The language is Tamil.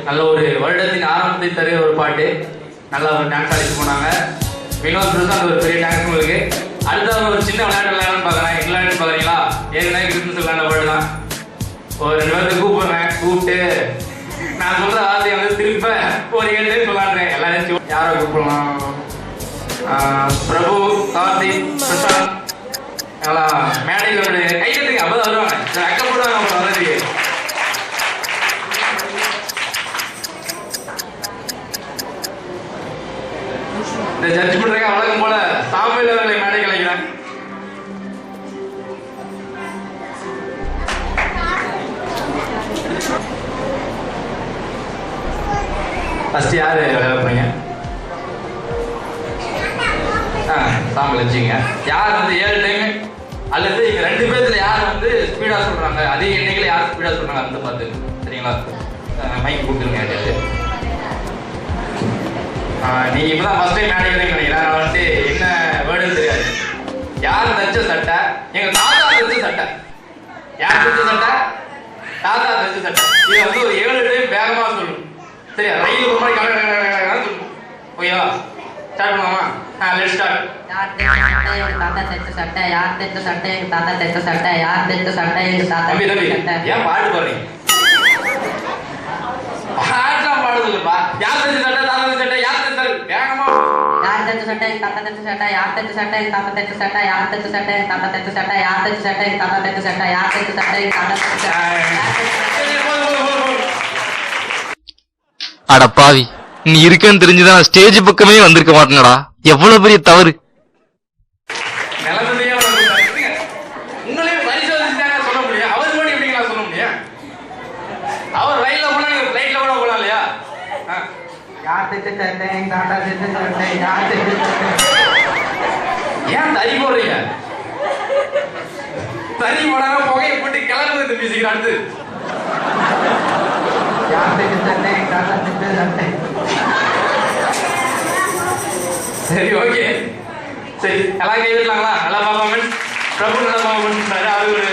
நல்ல ஒரு வருடத்தின் ஆரம்பத்தை தருகிற ஒரு பாட்டு. நல்லா ஒரு டான்ஸ் ஆடிட்டு போனாங்க. வினோத் பிரசாந்த் ஒரு பெரிய டான்ஸ் உங்களுக்கு. அடுத்த ஒரு சின்ன விளையாட்டு விளையாடுன்னு பார்க்குறேன். விளையாட்டு பார்க்குறீங்களா? ஏற்கனவே கிறிஸ்மஸ் விளையாட பாட்டு தான். ஒரு 2 பேருக்கு கூப்பிடுறேன். கூப்பிட்டு நான் சொல்ற வார்த்தையை வந்து திருப்ப ஒரு 7 பேர் விளையாடுறேன். எல்லாரும் யாரை கூப்பிடலாம்? பிரபு, கார்த்திக், பிரசாந்த் எல்லாம் மேடையில் ஒரு கையெழுத்துக்கு அப்பதான் வருவாங்க. அக்கப்படுவாங்க அவங்க வர்றதுக்கு. இந்த ஜட்ஜ் பண்றதுக்கு வழக்கம் போல சாமியில் அவர்களை மேடை கலைக்கிறேன். ஃபர்ஸ்ட் யாரு விளையாடுறீங்க? சாமியில் வச்சுங்க. யார் வந்து 7 டைம் அல்லது இங்க 2 பேர்த்துல யார் வந்து ஸ்பீடா சொல்றாங்க, அதே எண்ணிக்கையில யார் ஸ்பீடா சொல்றாங்க அந்த பார்த்து சரிங்களா? மைக் கொடுத்துருங்க. நீங்க இப்பதான் ஃபர்ஸ்ட் டைம் மேடைக்கிறீங்க நினைக்கிறேன். நான் வந்து என்ன வேர்டுன்னு தெரியாது. யார் தச்ச சட்டை? எங்க தாத்தா தச்ச சட்டை. யார் தச்ச சட்டை? தாத்தா தச்ச சட்டை. இதை வந்து ஒரு 7 டைம் வேகமா சொல்லணும். சரியா? ரயில் ஒரு மாதிரி சொல்லணும். ஓகேவா? ஸ்டார்ட் பண்ணலாமா? Let's start. யார் தாத்தா தைச்ச சட்டை? யார் தைச்ச சட்டை? எங்க தாத்தா தைச்ச சட்டை. யார் தைச்ச சட்டை? எங்க தாத்தா தம்பி ஏன் பாட்டு பாடுறீங்க? பாட்டுலாம் பாடுதுல்லப்பா. யார் தைச்ச சட்டை? தாத்தா தைச்ச சட்டை. யார் தைச்ச வேகமா? யார் தைச்ச சட்டை? எங்க தாத்தா தைச்ச சட்டை. யார் தைச்ச சட்டை? எங்க தாத்தா தைச்ச சட்டை. யார் தைச்ச சட்டை? எங்க தாத்தா தைச்ச சட்டை. யார் தைச்ச சட்டை? எங்க தாத்தா தைச்ச சட்டை. யார் தைச்ச சட்டை? எங்க தாத்தா தைச்ச சட்டை. அட பாவி, நீ இருக்கன்னு தெரிஞ்சுதான் ஸ்டேஜ் பக்கமே வந்திருக்க மாட்டேனடா. எவ்வளவு பெரிய தவறு. உங்களே பரிசோதிச்சாங்க சொல்ல முடியும். அவர் மட்டும் எப்படிங்களா சொல்ல முடியும்? அவர் ரயில்ல போனா நீங்க பிளைட்ல கூட போலாம் இல்லையா? யார் தைச்ச சட்டை? எங்க தாத்தா தைச்ச சட்டை. யார் தைச்ச சட்டை? ஏன் தறி போடுறீங்க? தறி போடாம புகையை போட்டு கிளம்புறது பேசிக்கிற அடுத்து. யார் தைச்ச சட்டை? எங்க தாத்தா தைச்ச சட்டை. சரி, ஓகே. சரி, எல்லாம் கை விடலாங்களா? நல்லா பர்ஃபார்மன்ஸ். பிரபு நல்லா பர்ஃபார்மன்ஸ் பண்ணாரு. அது ஒரு